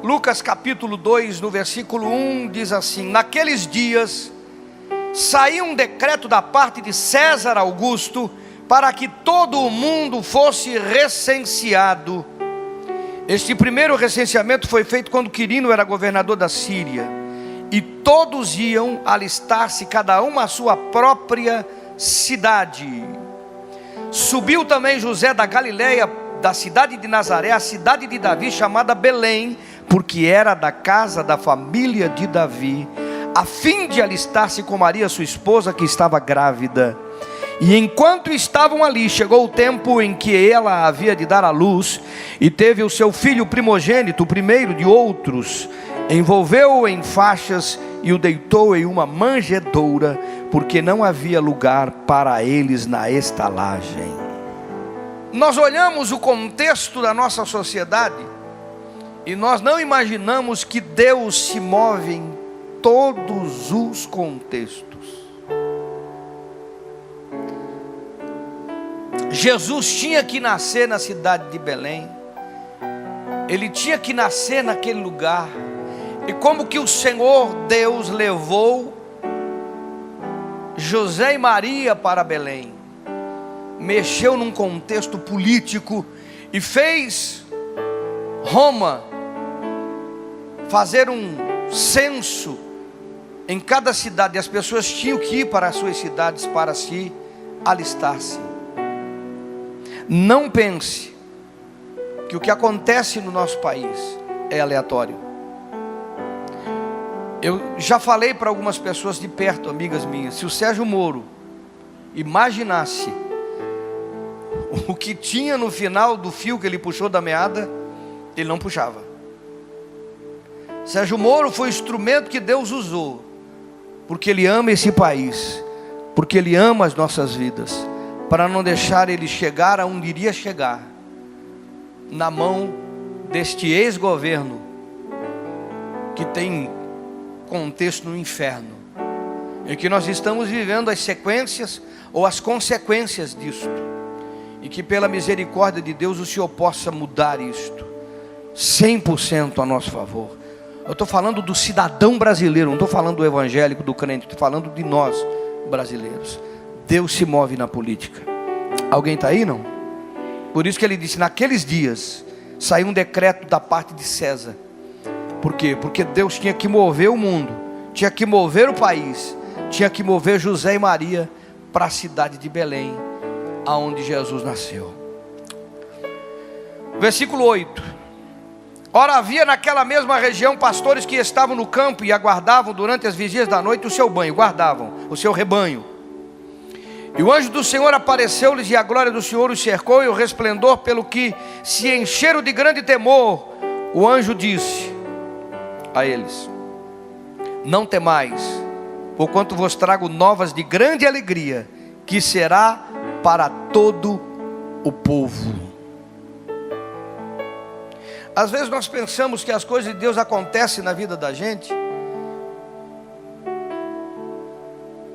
Lucas capítulo 2, no versículo 1, diz assim: naqueles dias saiu um decreto da parte de César Augusto para que todo o mundo fosse recenseado. Este primeiro recenseamento foi feito quando Quirino era governador da Síria, e todos iam alistar-se, cada um à sua própria cidade. Subiu também José da Galileia, da cidade de Nazaré, a cidade de Davi, chamada Belém, porque era da casa da família de Davi, a fim de alistar-se com Maria, sua esposa, que estava grávida. E enquanto estavam ali, chegou o tempo em que ela havia de dar à luz, e teve o seu filho primogênito, o primeiro de outros. Envolveu-o em faixas e o deitou em uma manjedoura, porque não havia lugar para eles na estalagem. Nós olhamos o contexto da nossa sociedade e nós não imaginamos que Deus se move em todos os contextos. Jesus tinha que nascer na cidade de Belém, ele tinha que nascer naquele lugar. E como que o Senhor Deus levou José e Maria para Belém? Mexeu num contexto político e fez Roma fazer um censo em cada cidade. As pessoas tinham que ir para as suas cidades para se alistar-se. Não pense que o que acontece no nosso país é aleatório. Eu já falei para algumas pessoas de perto, amigas minhas, se o Sérgio Moro imaginasse o que tinha no final do fio que ele puxou da meada, ele não puxava. Sérgio Moro foi o instrumento que Deus usou, porque Ele ama esse país, porque Ele ama as nossas vidas, para não deixar ele chegar aonde iria chegar, na mão deste ex-governo, que tem contexto no inferno, e que nós estamos vivendo as sequências ou as consequências disto, e que pela misericórdia de Deus o Senhor possa mudar isto, 100% a nosso favor. Eu estou falando do cidadão brasileiro, não estou falando do evangélico, do crente, estou falando de nós brasileiros. Deus se move na política. Alguém está aí, não? Por isso que ele disse, naqueles dias saiu um decreto da parte de César. Por quê? Porque Deus tinha que mover o mundo, tinha que mover o país, tinha que mover José e Maria para a cidade de Belém, aonde Jesus nasceu. Versículo 8. Ora, havia naquela mesma região pastores que estavam no campo e aguardavam durante as vigias da noite o seu banho, guardavam o seu rebanho. E o anjo do Senhor apareceu-lhes, e a glória do Senhor os cercou, e o resplendor, pelo que se encheram de grande temor. O anjo disse a eles: não temais, porquanto vos trago novas de grande alegria, que será para todo o povo. Às vezes nós pensamos que as coisas de Deus acontecem na vida da gente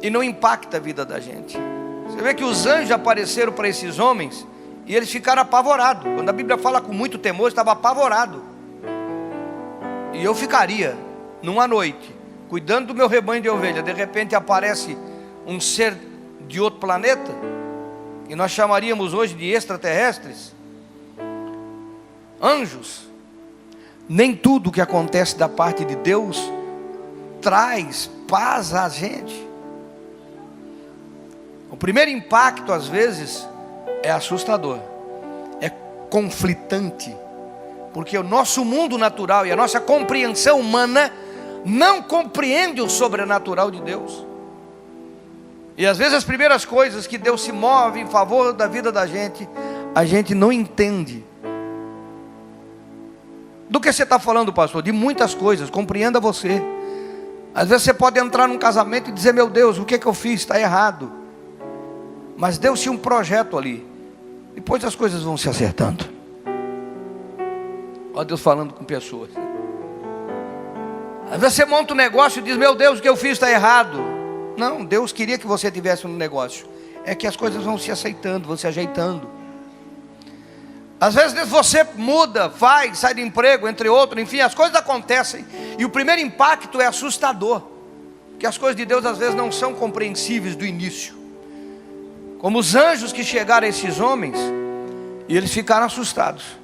e não impacta a vida da gente. Você vê que os anjos apareceram para esses homens e eles ficaram apavorados. Quando a Bíblia fala com muito temor, estava apavorado. E eu ficaria numa noite cuidando do meu rebanho de ovelha, de repente aparece um ser de outro planeta, e nós chamaríamos hoje de extraterrestres, anjos. Nem tudo que acontece da parte de Deus traz paz a gente. O primeiro impacto às vezes é assustador, é conflitante, porque o nosso mundo natural e a nossa compreensão humana não compreende o sobrenatural de Deus. E às vezes as primeiras coisas que Deus se move em favor da vida da gente, a gente não entende. Do que você está falando, pastor? De muitas coisas, compreenda você. Às vezes você pode entrar num casamento e dizer, meu Deus, o que eu fiz? Está errado. Mas Deus tinha um projeto ali. Depois as coisas vão se acertando. Olha Deus falando com pessoas. Às vezes você monta um negócio e diz, meu Deus, o que eu fiz está errado. Não, Deus queria que você tivesse um negócio. É que as coisas vão se aceitando, vão se ajeitando. Às vezes você muda, vai, sai de emprego, entre outros, enfim, as coisas acontecem. E o primeiro impacto é assustador. Porque as coisas de Deus às vezes não são compreensíveis do início. Como os anjos que chegaram a esses homens, e eles ficaram assustados.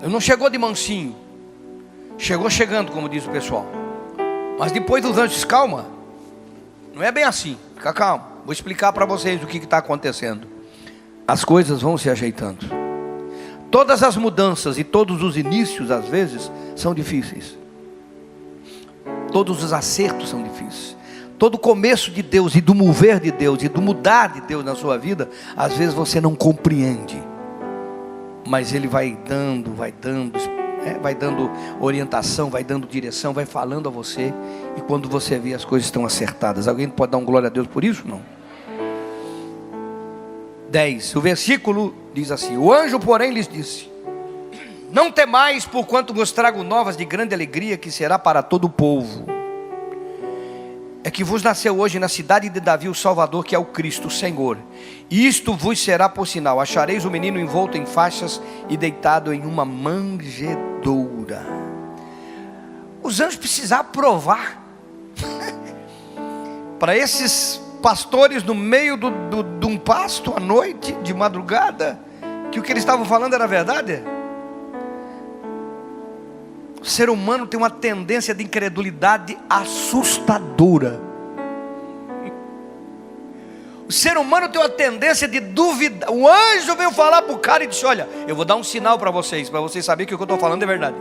Ele não chegou de mansinho, chegou chegando, como diz o pessoal. Mas depois dos anjos, calma, não é bem assim, fica calmo. Vou explicar para vocês o que está acontecendo. As coisas vão se ajeitando. Todas as mudanças e todos os inícios, às vezes, são difíceis. Todos os acertos são difíceis. Todo começo de Deus e do mover de Deus e do mudar de Deus na sua vida, às vezes você não compreende. Mas Ele vai dando orientação, vai dando direção, vai falando a você. E quando você vê, as coisas estão acertadas. Alguém pode dar um glória a Deus por isso? Não? 10, o versículo diz assim: o anjo porém lhes disse: não temais, porquanto vos trago novas de grande alegria, que será para todo o povo. É que vos nasceu hoje na cidade de Davi o Salvador, que é o Cristo, o Senhor. E isto vos será por sinal: achareis o menino envolto em faixas e deitado em uma manjedoura. Os anjos precisavam provar para esses pastores no meio de um pasto à noite, de madrugada, que o que eles estavam falando era verdade. O ser humano tem uma tendência de incredulidade assustadora. O ser humano tem uma tendência de duvidar. O anjo veio falar para o cara e disse: olha, eu vou dar um sinal para vocês saberem que o que eu estou falando é verdade.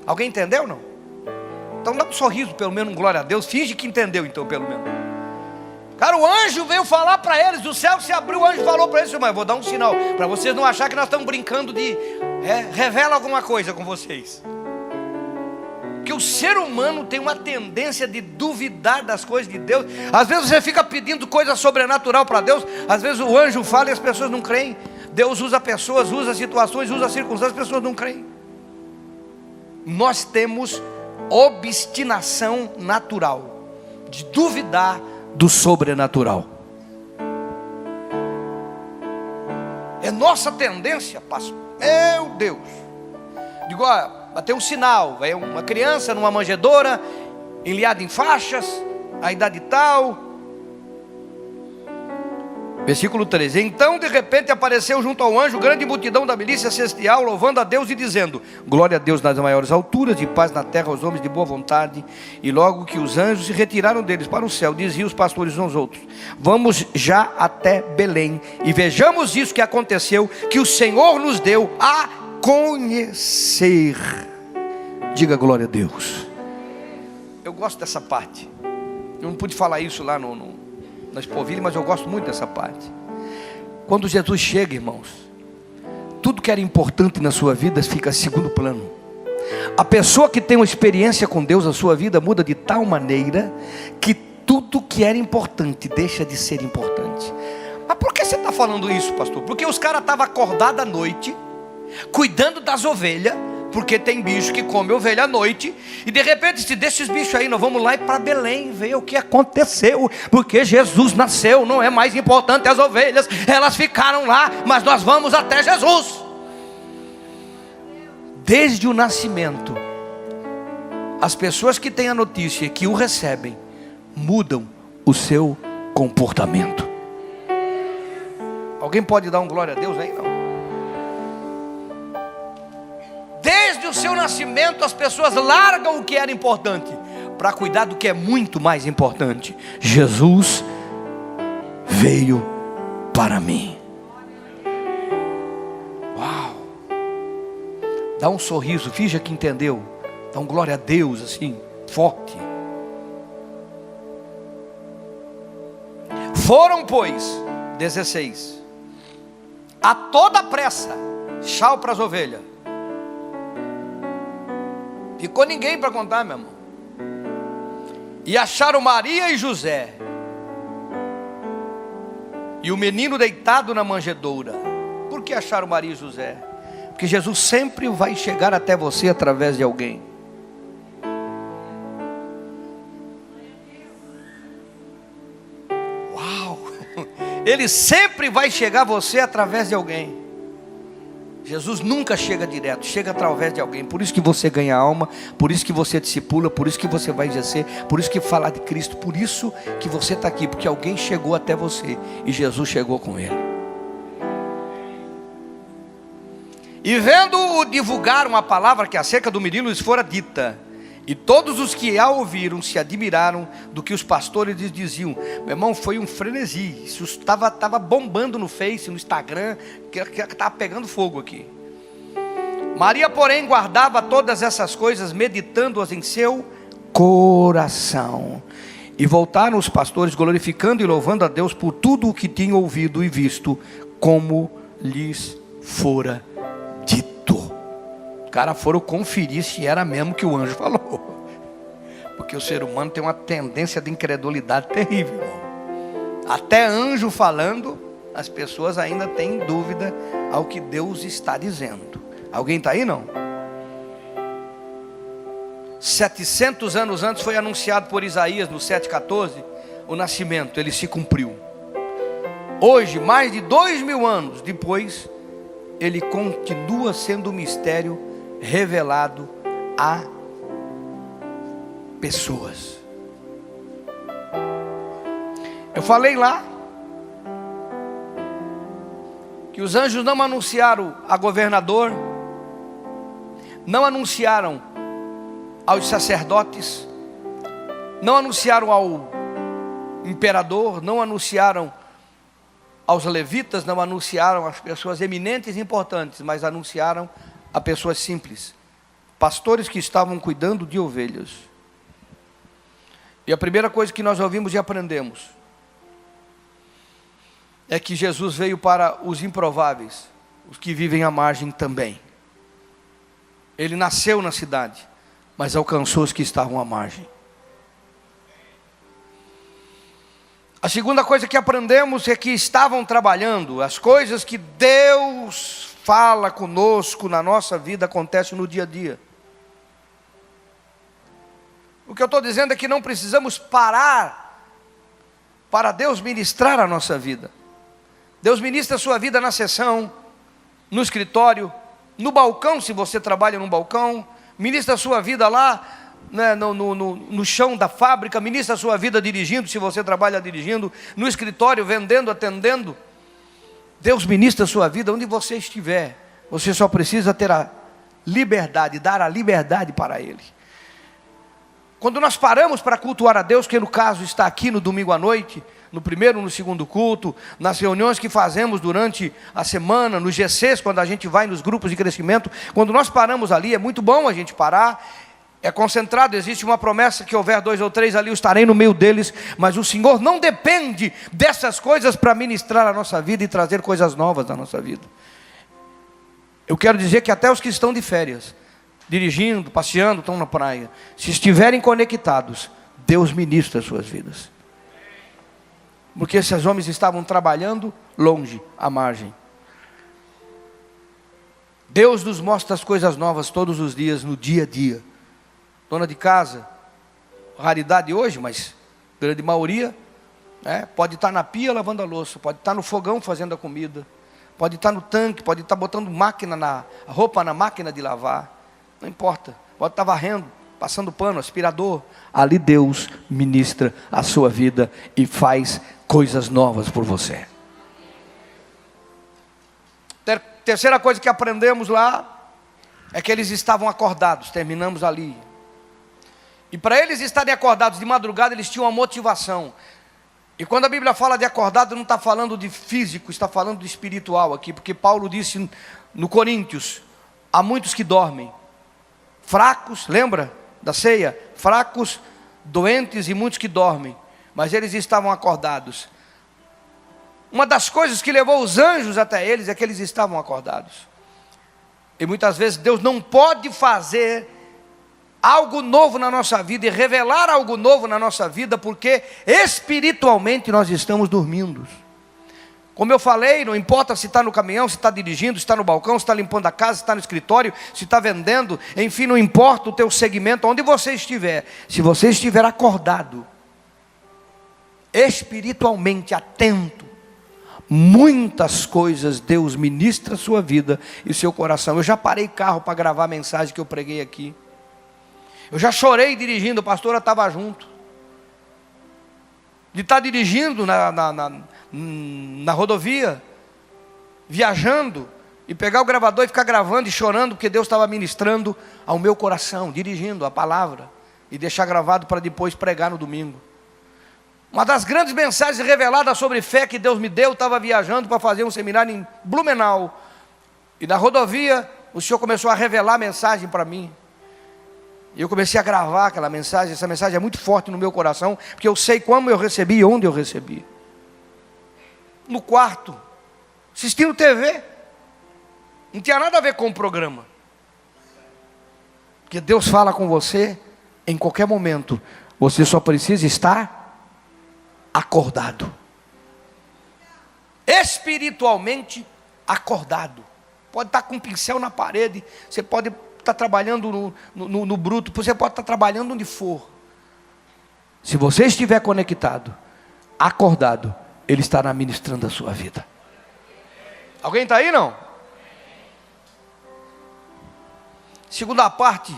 Alguém entendeu ou não? Então dá um sorriso, pelo menos um glória a Deus. Finge que entendeu então, pelo menos. Cara, o anjo veio falar para eles. O céu se abriu, o anjo falou para eles: mas eu vou dar um sinal, para vocês não acharem que nós estamos brincando de revela alguma coisa com vocês. Porque o ser humano tem uma tendência de duvidar das coisas de Deus. Às vezes você fica pedindo coisa sobrenatural para Deus. Às vezes o anjo fala e as pessoas não creem. Deus usa pessoas, usa situações, usa circunstâncias, as pessoas não creem. Nós temos obstinação natural de duvidar do sobrenatural. É nossa tendência, pastor. Meu Deus. Digo, bater um sinal, vai uma criança numa manjedoura, enliada em faixas, a idade tal. Versículo 13: então de repente apareceu junto ao anjo grande multidão da milícia celestial, louvando a Deus e dizendo: glória a Deus nas maiores alturas, e paz na terra aos homens de boa vontade. E logo que os anjos se retiraram deles para o céu, diziam os pastores uns aos outros: vamos já até Belém e vejamos isso que aconteceu, que o Senhor nos deu a conhecer. Diga glória a Deus. Eu gosto dessa parte. Eu não pude falar isso lá na Expoville, mas eu gosto muito dessa parte. Quando Jesus chega, irmãos, tudo que era importante na sua vida fica em segundo plano. A pessoa que tem uma experiência com Deus, a sua vida muda de tal maneira que tudo que era importante deixa de ser importante. Mas por que você está falando isso, pastor? Porque os caras estavam acordados à noite, cuidando das ovelhas, porque tem bicho que come ovelha à noite, e de repente se deixa esses bichos aí, nós vamos lá para Belém ver o que aconteceu, porque Jesus nasceu, não é mais importante as ovelhas, elas ficaram lá, mas nós vamos até Jesus. Desde o nascimento, as pessoas que têm a notícia, que o recebem, mudam o seu comportamento. Alguém pode dar um glória a Deus aí? Não. Desde o seu nascimento, as pessoas largam o que era importante para cuidar do que é muito mais importante. Jesus veio para mim. Uau! Dá um sorriso, finja que entendeu. Dá um glória a Deus assim, forte. Foram, pois, 16, a toda pressa, tchau para as ovelhas. Ficou ninguém para contar, meu irmão. E acharam Maria e José, e o menino deitado na manjedoura. Por que acharam Maria e José? Porque Jesus sempre vai chegar até você através de alguém. Uau! Ele sempre vai chegar a você através de alguém. Jesus nunca chega direto, chega através de alguém. Por isso que você ganha alma, por isso que você discipula, por isso que você vai exercer, por isso que falar de Cristo, por isso que você está aqui, porque alguém chegou até você e Jesus chegou com ele. E vendo-o divulgar uma palavra que acerca do menino lhes fora dita, e todos os que a ouviram se admiraram do que os pastores lhes diziam. Meu irmão, foi um frenesi. Isso estava bombando no Face, no Instagram, que estava pegando fogo aqui. Maria, porém, guardava todas essas coisas, meditando-as em seu coração. E voltaram os pastores, glorificando e louvando a Deus por tudo o que tinham ouvido e visto, como lhes fora dito. Os caras foram conferir se era mesmo que o anjo falou. Porque o ser humano tem uma tendência de incredulidade terrível, irmão. Até anjo falando, as pessoas ainda têm dúvida ao que Deus está dizendo. Alguém está aí, não? 700 anos antes foi anunciado por Isaías no 7,14 o nascimento, ele se cumpriu. Hoje, mais de 2000 anos depois, ele continua sendo um mistério revelado a pessoas. Eu falei lá que os anjos não anunciaram a governador, não anunciaram aos sacerdotes, não anunciaram ao imperador, não anunciaram aos levitas, não anunciaram às pessoas eminentes e importantes, mas anunciaram a pessoas simples, pastores que estavam cuidando de ovelhas. E a primeira coisa que nós ouvimos e aprendemos é que Jesus veio para os improváveis, os que vivem à margem também. Ele nasceu na cidade, mas alcançou os que estavam à margem. A segunda coisa que aprendemos é que estavam trabalhando. As coisas que Deus fala conosco na nossa vida acontecem no dia a dia. O que eu estou dizendo é que não precisamos parar para Deus ministrar a nossa vida. Deus ministra a sua vida na sessão, no escritório, no balcão, se você trabalha no balcão. Ministra a sua vida lá, né, no chão da fábrica. Ministra a sua vida dirigindo, se você trabalha dirigindo. No escritório, vendendo, atendendo. Deus ministra a sua vida onde você estiver. Você só precisa ter a liberdade, dar a liberdade para Ele. Quando nós paramos para cultuar a Deus, que no caso está aqui no domingo à noite, no primeiro, no segundo culto, nas reuniões que fazemos durante a semana, nos GCs, quando a gente vai nos grupos de crescimento, quando nós paramos ali, é muito bom a gente parar, é concentrado, existe uma promessa que houver 2 ou 3 ali, eu estarei no meio deles, mas o Senhor não depende dessas coisas para ministrar a nossa vida e trazer coisas novas na nossa vida. Eu quero dizer que até os que estão de férias, dirigindo, passeando, estão na praia, se estiverem conectados, Deus ministra as suas vidas. Porque esses homens estavam trabalhando longe, à margem. Deus nos mostra as coisas novas todos os dias, no dia a dia. Dona de casa, raridade hoje, mas grande maioria, pode estar na pia lavando a louça, pode estar no fogão fazendo a comida, pode estar no tanque, pode estar botando a roupa na máquina de lavar. Não importa, pode estar varrendo, passando pano, aspirador. Ali Deus ministra a sua vida e faz coisas novas por você. Terceira coisa que aprendemos lá é que eles estavam acordados. Terminamos ali. E para eles estarem acordados de madrugada, eles tinham uma motivação. E quando a Bíblia fala de acordado, não está falando de físico, está falando de espiritual aqui, porque Paulo disse no Coríntios: há muitos que dormem, fracos, lembra da ceia? Fracos, doentes e muitos que dormem, mas eles estavam acordados. Uma das coisas que levou os anjos até eles é que eles estavam acordados. E muitas vezes Deus não pode fazer algo novo na nossa vida e revelar algo novo na nossa vida, porque espiritualmente nós estamos dormindo. Como eu falei, não importa se está no caminhão, se está dirigindo, se está no balcão, se está limpando a casa, se está no escritório, se está vendendo, enfim, não importa o teu segmento, onde você estiver, se você estiver acordado, espiritualmente atento, muitas coisas Deus ministra a sua vida e seu coração. Eu já parei carro para gravar a mensagem que eu preguei aqui. Eu já chorei dirigindo, a pastora estava junto. De estar dirigindo na rodovia, viajando, e pegar o gravador e ficar gravando e chorando, porque Deus estava ministrando ao meu coração, dirigindo a palavra, e deixar gravado para depois pregar no domingo. Uma das grandes mensagens reveladas sobre fé que Deus me deu, eu estava viajando para fazer um seminário em Blumenau, e na rodovia o Senhor começou a revelar a mensagem para mim, e eu comecei a gravar aquela mensagem. Essa mensagem é muito forte no meu coração, porque eu sei como eu recebi e onde eu recebi. No quarto, assistindo TV, não tinha nada a ver com o programa, porque Deus fala com você em qualquer momento, você só precisa estar acordado, espiritualmente acordado. Pode estar com um pincel na parede, você pode estar trabalhando no bruto, você pode estar trabalhando onde for. Se você estiver conectado, acordado, Ele estará ministrando a sua vida. Alguém está aí, não? Segunda parte,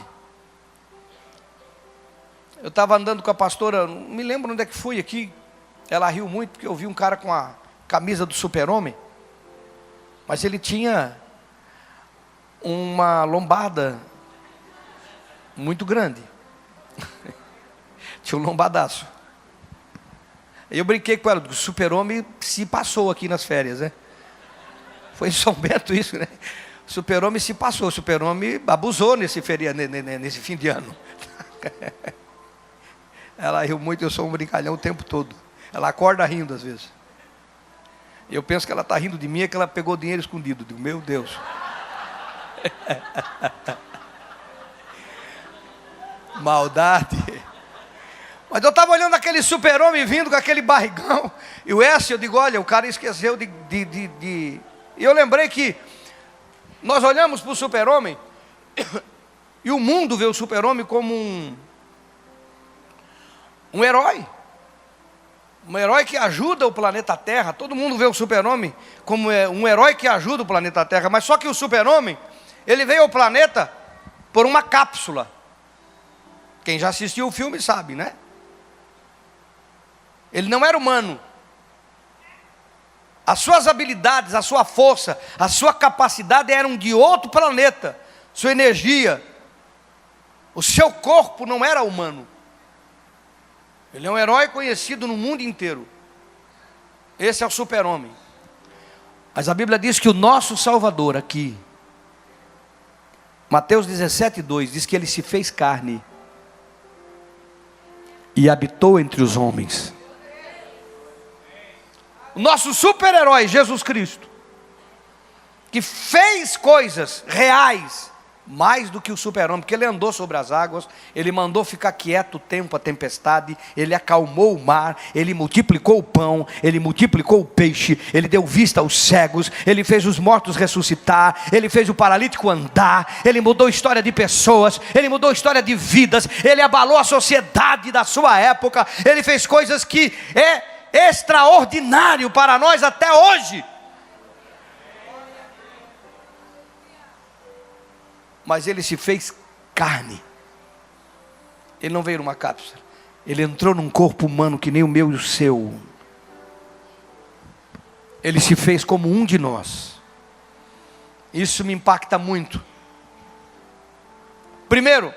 eu estava andando com a pastora, não me lembro onde é que fui aqui. Ela riu muito porque eu vi um cara com a camisa do Super-Homem, mas ele tinha uma lombada muito grande. Tinha um lombadaço. Eu brinquei com ela, o Super-Homem se passou aqui nas férias, né? Foi em São Bento isso, né? O Super-Homem se passou, o Super-Homem abusou nesse fim de ano. Ela riu muito, eu sou um brincalhão o tempo todo. Ela acorda rindo às vezes. Eu penso que ela está rindo de mim, é que ela pegou dinheiro escondido. Digo, meu Deus. Maldade. Mas eu estava olhando aquele Super-Homem vindo com aquele barrigão. E o S, eu digo, olha, o cara esqueceu de... E eu lembrei que nós olhamos para o Super-Homem e o mundo vê o Super-Homem como um herói. Um herói que ajuda o planeta Terra. Todo mundo vê o Super-Homem como um herói que ajuda o planeta Terra. Mas só que o Super-Homem, ele veio ao planeta por uma cápsula. Quem já assistiu o filme sabe, né? Ele não era humano. As suas habilidades, a sua força, a sua capacidade eram de outro planeta. Sua energia, o seu corpo não era humano. Ele é um herói conhecido no mundo inteiro. Esse é o Super-Homem. Mas a Bíblia diz que o nosso Salvador aqui, Mateus 17:2, diz que Ele se fez carne e habitou entre os homens. O nosso super-herói, Jesus Cristo, que fez coisas reais, mais do que o Super-Homem, porque Ele andou sobre as águas, Ele mandou ficar quieto o tempo, a tempestade, Ele acalmou o mar, Ele multiplicou o pão, Ele multiplicou o peixe, Ele deu vista aos cegos, Ele fez os mortos ressuscitar, Ele fez o paralítico andar, Ele mudou a história de pessoas, Ele mudou a história de vidas, Ele abalou a sociedade da sua época, Ele fez coisas que é extraordinário para nós até hoje. Mas Ele se fez carne. Ele não veio numa cápsula. Ele entrou num corpo humano que nem o meu e o seu. Ele se fez como um de nós. Isso me impacta muito. Primeiro,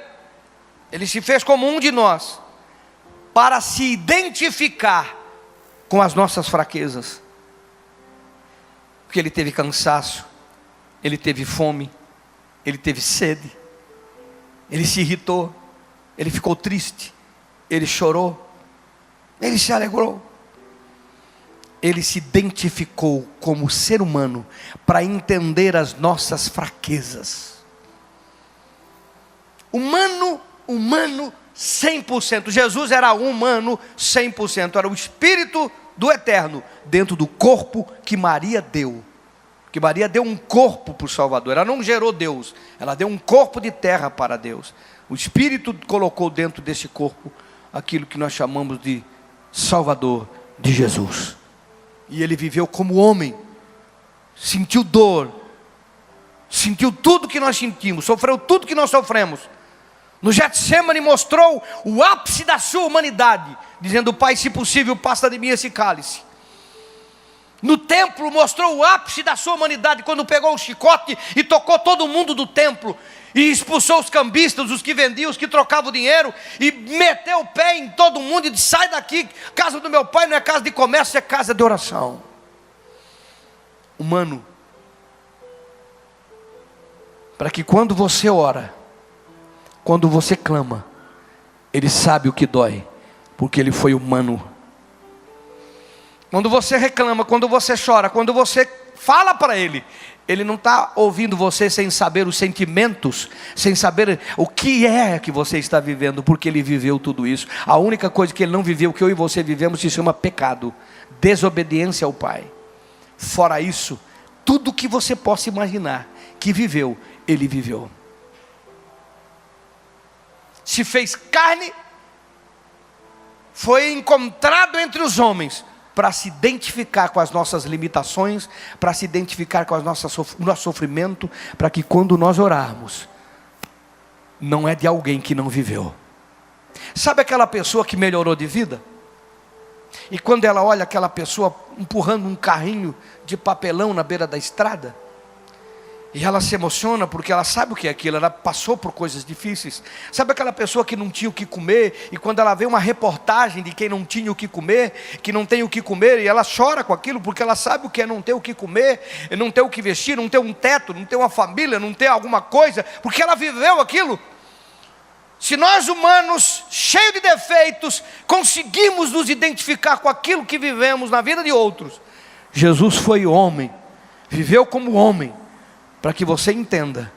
Ele se fez como um de nós, para se identificar com as nossas fraquezas. Porque Ele teve cansaço, Ele teve fome, Ele teve sede, Ele se irritou, Ele ficou triste, Ele chorou, Ele se alegrou. Ele se identificou como ser humano para entender as nossas fraquezas. Humano 100%. Jesus era humano 100%. Era o Espírito do Eterno dentro do corpo que Maria deu. Que Maria deu um corpo para o Salvador. Ela não gerou Deus, ela deu um corpo de terra para Deus. O Espírito colocou dentro desse corpo aquilo que nós chamamos de Salvador de Jesus. E ele viveu como homem, sentiu dor, sentiu tudo que nós sentimos, sofreu tudo que nós sofremos. No Getsemane mostrou o ápice da sua humanidade, dizendo: Pai, se possível, passa de mim esse cálice. No templo mostrou o ápice da sua humanidade, quando pegou o chicote e tocou todo mundo do templo, e expulsou os cambistas, os que vendiam, os que trocavam dinheiro, e meteu o pé em todo mundo e disse: sai daqui, casa do meu pai não é casa de comércio, é casa de oração. Humano, para que quando você ora, quando você clama, Ele sabe o que dói, porque Ele foi humano. Quando você reclama, quando você chora, quando você fala para Ele, Ele não está ouvindo você sem saber os sentimentos, sem saber o que é que você está vivendo, porque Ele viveu tudo isso. A única coisa que Ele não viveu, que eu e você vivemos, se chama pecado, desobediência ao Pai. Fora isso, tudo que você possa imaginar que viveu, Ele viveu. Se fez carne, foi encontrado entre os homens, para se identificar com as nossas limitações, para se identificar com o nosso sofrimento, para que quando nós orarmos, não é de alguém que não viveu. Sabe aquela pessoa que melhorou de vida? E quando ela olha aquela pessoa empurrando um carrinho de papelão na beira da estrada, e ela se emociona porque ela sabe o que é aquilo, ela passou por coisas difíceis. Sabe aquela pessoa que não tinha o que comer, e quando ela vê uma reportagem de quem não tinha o que comer, que não tem o que comer, e ela chora com aquilo, porque ela sabe o que é não ter o que comer, não ter o que vestir, não ter um teto, não ter uma família, não ter alguma coisa, porque ela viveu aquilo. Se nós humanos, cheios de defeitos, conseguimos nos identificar com aquilo que vivemos na vida de outros, Jesus foi homem, viveu como homem, para que você entenda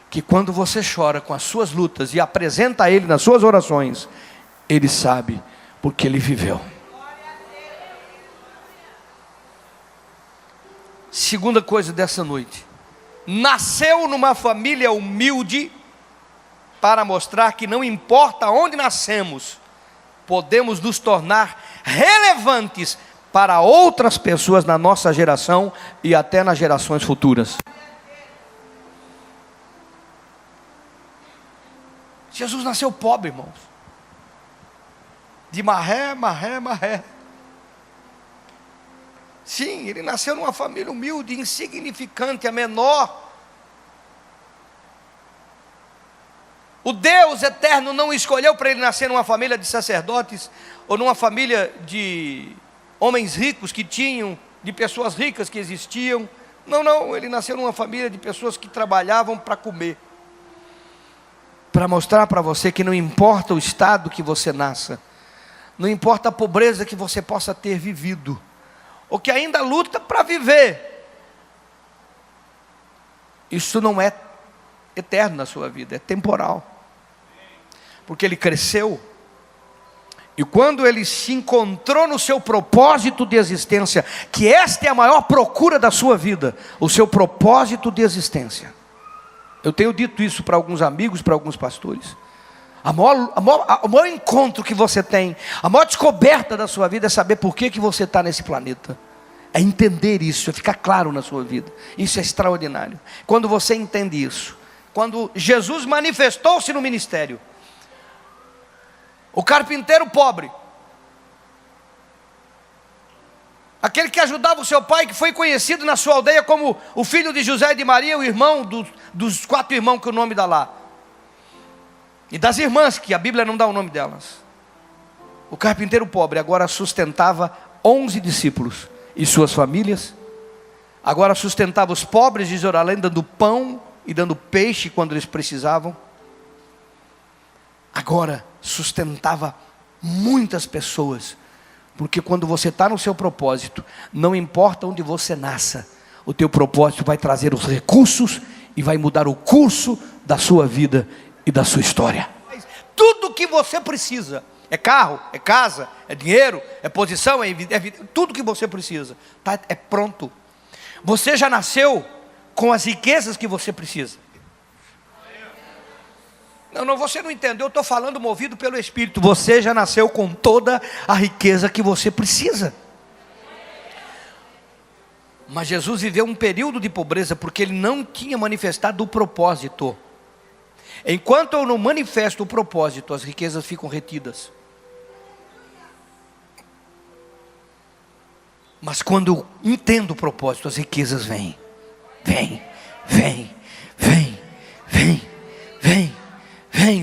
que quando você chora com as suas lutas e apresenta a Ele nas suas orações, Ele sabe, porque Ele viveu. Segunda coisa dessa noite: nasceu numa família humilde, para mostrar que não importa onde nascemos, podemos nos tornar relevantes para outras pessoas na nossa geração e até nas gerações futuras. Jesus nasceu pobre, irmãos, de marré. Sim, Ele nasceu numa família humilde, insignificante, a menor. O Deus eterno não escolheu para Ele nascer numa família de sacerdotes, ou numa família de homens ricos que tinham, de pessoas ricas que existiam. Não, Ele nasceu numa família de pessoas que trabalhavam para comer, para mostrar para você que não importa o estado que você nasça, não importa a pobreza que você possa ter vivido, ou que ainda luta para viver, isso não é eterno na sua vida, é temporal. Porque Ele cresceu, e quando Ele se encontrou no seu propósito de existência, que esta é a maior procura da sua vida, o seu propósito de existência. Eu tenho dito isso para alguns amigos, para alguns pastores. O maior encontro que você tem, a maior descoberta da sua vida é saber por que você está nesse planeta. É entender isso, é ficar claro na sua vida. Isso é extraordinário. Quando você entende isso, quando Jesus manifestou-se no ministério, o carpinteiro pobre, aquele que ajudava o seu pai, que foi conhecido na sua aldeia como o filho de José e de Maria, o irmão dos 4 irmãos que o nome dá lá, e das irmãs, que a Bíblia não dá o nome delas. O carpinteiro pobre agora sustentava 11 discípulos e suas famílias, agora sustentava os pobres de Jerusalém, dando pão e dando peixe quando eles precisavam. Agora sustentava muitas pessoas, porque quando você está no seu propósito, não importa onde você nasça, o teu propósito vai trazer os recursos e vai mudar o curso da sua vida e da sua história. Tudo que você precisa, é carro, é casa, é dinheiro, é posição, tudo que você precisa, tá, é pronto. Você já nasceu com as riquezas que você precisa. Não, você não entendeu, eu estou falando movido pelo Espírito. Você já nasceu com toda a riqueza que você precisa. Mas Jesus viveu um período de pobreza porque ele não tinha manifestado o propósito. Enquanto eu não manifesto o propósito, as riquezas ficam retidas. Mas quando eu entendo o propósito, as riquezas vêm. Vem,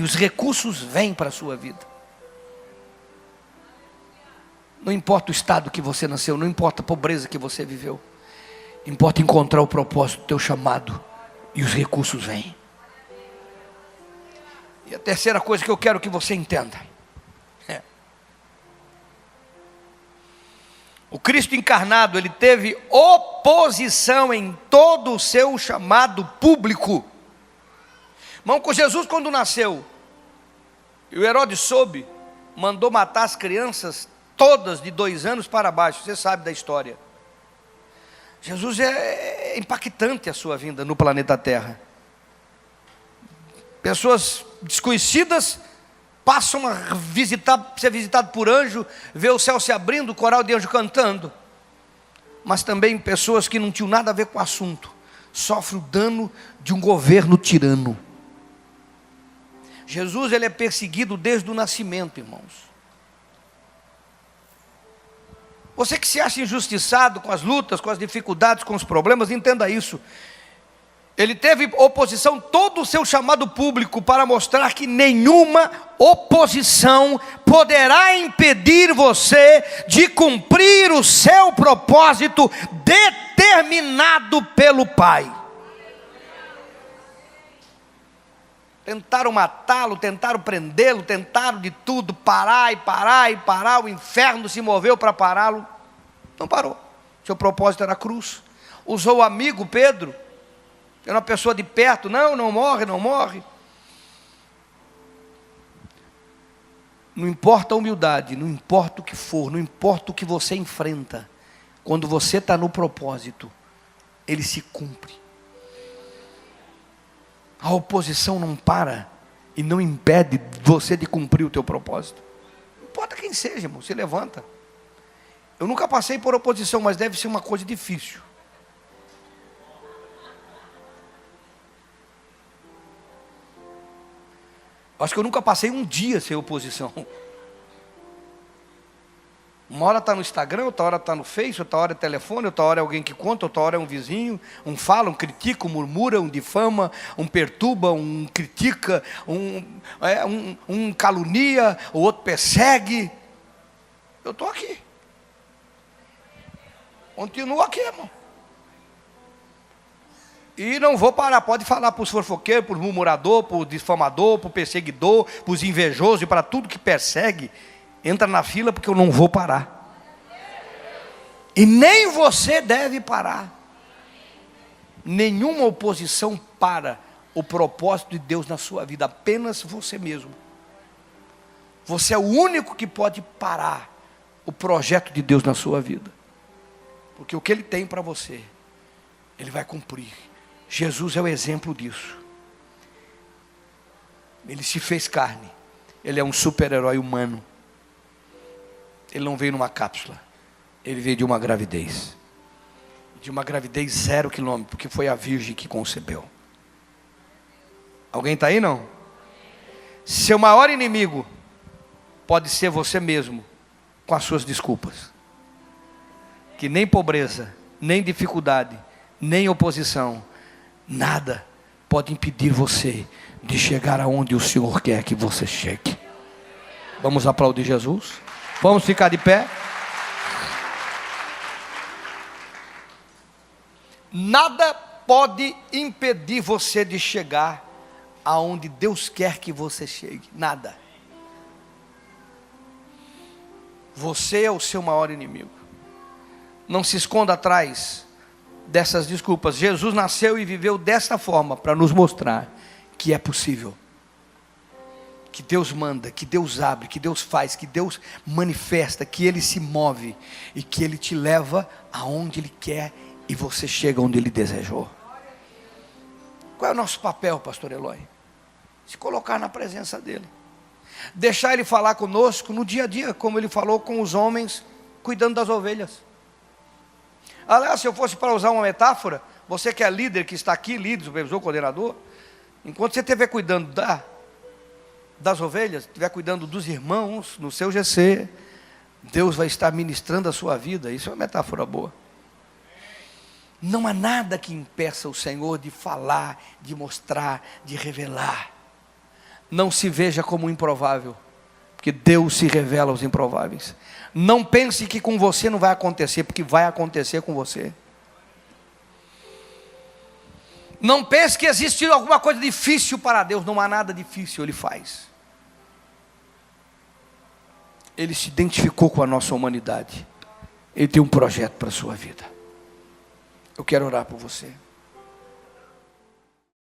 os recursos vêm para a sua vida. Não importa o estado que você nasceu, não importa a pobreza que você viveu. Importa encontrar o propósito do teu chamado e os recursos vêm. E a terceira coisa que eu quero que você entenda é: o Cristo encarnado, ele teve oposição em todo o seu chamado público. Irmão, com Jesus quando nasceu, e o Herodes soube, mandou matar as crianças todas de 2 anos para baixo. Você sabe da história. Jesus é impactante a sua vinda no planeta Terra. Pessoas desconhecidas passam a ser visitado por anjo, ver o céu se abrindo, o coral de anjo cantando. Mas também pessoas que não tinham nada a ver com o assunto, sofrem o dano de um governo tirano. Jesus, ele é perseguido desde o nascimento, irmãos. Você que se acha injustiçado com as lutas, com as dificuldades, com os problemas, entenda isso. Ele teve oposição todo o seu chamado público para mostrar que nenhuma oposição poderá impedir você de cumprir o seu propósito determinado pelo Pai. Tentaram matá-lo, tentaram prendê-lo, tentaram de tudo, parar, o inferno se moveu para pará-lo, não parou. Seu propósito era a cruz. Usou o amigo Pedro, era uma pessoa de perto, não morre. Não importa a humildade, não importa o que for, não importa o que você enfrenta, quando você está no propósito, ele se cumpre. A oposição não para e não impede você de cumprir o teu propósito. Não importa quem seja, irmão, se levanta. Eu nunca passei por oposição, mas deve ser uma coisa difícil. Acho que eu nunca passei um dia sem oposição. Uma hora está no Instagram, outra hora está no Face, outra hora é telefone, outra hora é alguém que conta, outra hora é um vizinho, um fala, um critica, um murmura, um difama, um perturba, um critica, um calunia, o outro persegue. Eu estou aqui. Continuo aqui, irmão. E não vou parar. Pode falar para os fofoqueiros, para os murmuradores, para o difamador, para o perseguidor, para os invejosos e para tudo que persegue. Entra na fila porque eu não vou parar. E nem você deve parar. Nenhuma oposição para o propósito de Deus na sua vida. Apenas você mesmo. Você é o único que pode parar o projeto de Deus na sua vida. Porque o que Ele tem para você, Ele vai cumprir. Jesus é o exemplo disso. Ele se fez carne. Ele é um super-herói humano. Ele não veio numa cápsula. Ele veio de uma gravidez. De uma gravidez 0 quilômetro, porque foi a virgem que concebeu. Alguém está aí, não? Seu maior inimigo pode ser você mesmo, com as suas desculpas. Que nem pobreza, nem dificuldade, nem oposição, nada pode impedir você de chegar aonde o Senhor quer que você chegue. Vamos aplaudir Jesus? Vamos ficar de pé? Nada pode impedir você de chegar aonde Deus quer que você chegue. Nada. Você é o seu maior inimigo. Não se esconda atrás dessas desculpas. Jesus nasceu e viveu desta forma para nos mostrar que é possível. Que Deus manda, que Deus abre, que Deus faz, que Deus manifesta, que Ele se move e que Ele te leva aonde Ele quer e você chega onde Ele desejou. Qual é o nosso papel, pastor Eloy? Se colocar na presença dEle. Deixar Ele falar conosco no dia a dia, como Ele falou com os homens, cuidando das ovelhas. Aliás, se eu fosse para usar uma metáfora, você que é líder, que está aqui, líder, supervisor, coordenador, enquanto você estiver cuidando das ovelhas, estiver cuidando dos irmãos no seu GC, Deus vai estar ministrando a sua vida. Isso é uma metáfora boa. Não há nada que impeça o Senhor de falar, de mostrar, de revelar. Não se veja como improvável, porque Deus se revela aos improváveis. Não pense que com você não vai acontecer, porque vai acontecer com você. Não pense que existe alguma coisa difícil para Deus. Não há nada difícil, Ele faz. Ele se identificou com a nossa humanidade. Ele tem um projeto para a sua vida. Eu quero orar por você.